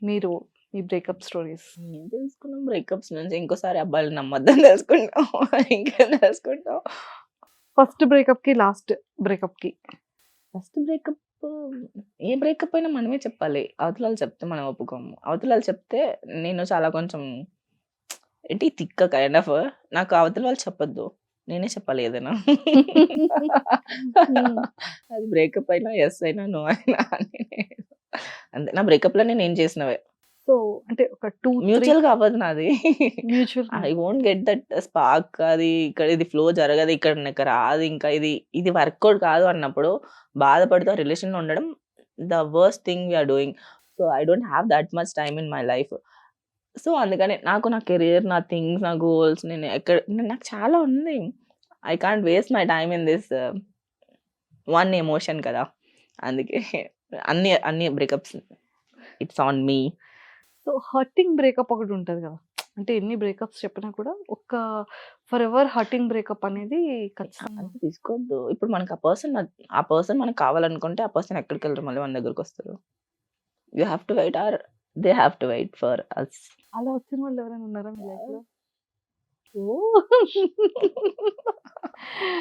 మీరు మీ breakup stories? ఏం తెలుసుకున్నాం బ్రేకప్స్ నుంచి. ఇంకోసారి అబ్బాయిలని నమ్మొద్దని తెలుసుకుంటాం. ఇంకేం తెలుసుకుంటాం. ఫస్ట్ బ్రేకప్‌కి, లాస్ట్ బ్రేకప్‌కి. ఫస్ట్ బ్రేకప్ ఏ బ్రేకప్ అయినా మనమే చెప్పాలి. అవతలోళ్ళు చెప్తే మనం ఒప్పుకోము. అవతలోళ్ళు చెప్తే నేను చాలా కొంచెం ఏంటి తిక్క కైండ్ ఆఫ్ నాకు అవతల వాళ్ళు చెప్పొద్దు. నేనే చెప్పాలి ఏదైనా. హ్మ్. అది బ్రేకప్ అయినా, యెస్ అయినా, నో అయినా నేనే అంతే. నా బ్రేకప్‌లన్నీ నేను చేసినవే. సో, అంటే ఒక 2, 3 మ్యూచువల్‌గా అవ్వదు నాది. మ్యూచువల్‌గా. I won't get that spark అది ఇక్కడ ఇది ఫ్లో జరగదు. ఇక్కడ నాకు రాదు ఇంకా ఇది వర్కౌట్ కాదు అన్నప్పుడు బాధపడుతూ ఆ రిలేషన్‌లో ఉండడం the worst thing we are doing. So, I don't have that much time in my life. So, అందుకనే నాకు నా కెరియర్, నా థింగ్స్, నా గోల్స్ నాకు చాలా ఉంది. I can't waste my time in this one emotion కదా! అందుకే అన్ని breakups it's on me. So, hurting breakup ఒకటి ఉంటది కదా! అంటే ఎన్ని బ్రేకప్స్ చెప్పినా కూడా ఒక ఫరెవర్ హర్టింగ్ బ్రేకప్ అనేది ఖచ్చితంగా అంత తీసుకోవద్దు. ఇప్పుడు మనకు ఆ పర్సన్ మనకు కావాలనుకుంటే ఆ పర్సన్ ఎక్కడికెళ్ళరు మళ్ళీ మన దగ్గరకొస్తారు. You have to wait or they have to wait for us. అలా వచ్చిన వాళ్ళు ఎవరైనా ఉన్నారా మీ లైఫ్‌లో? ఓహ్!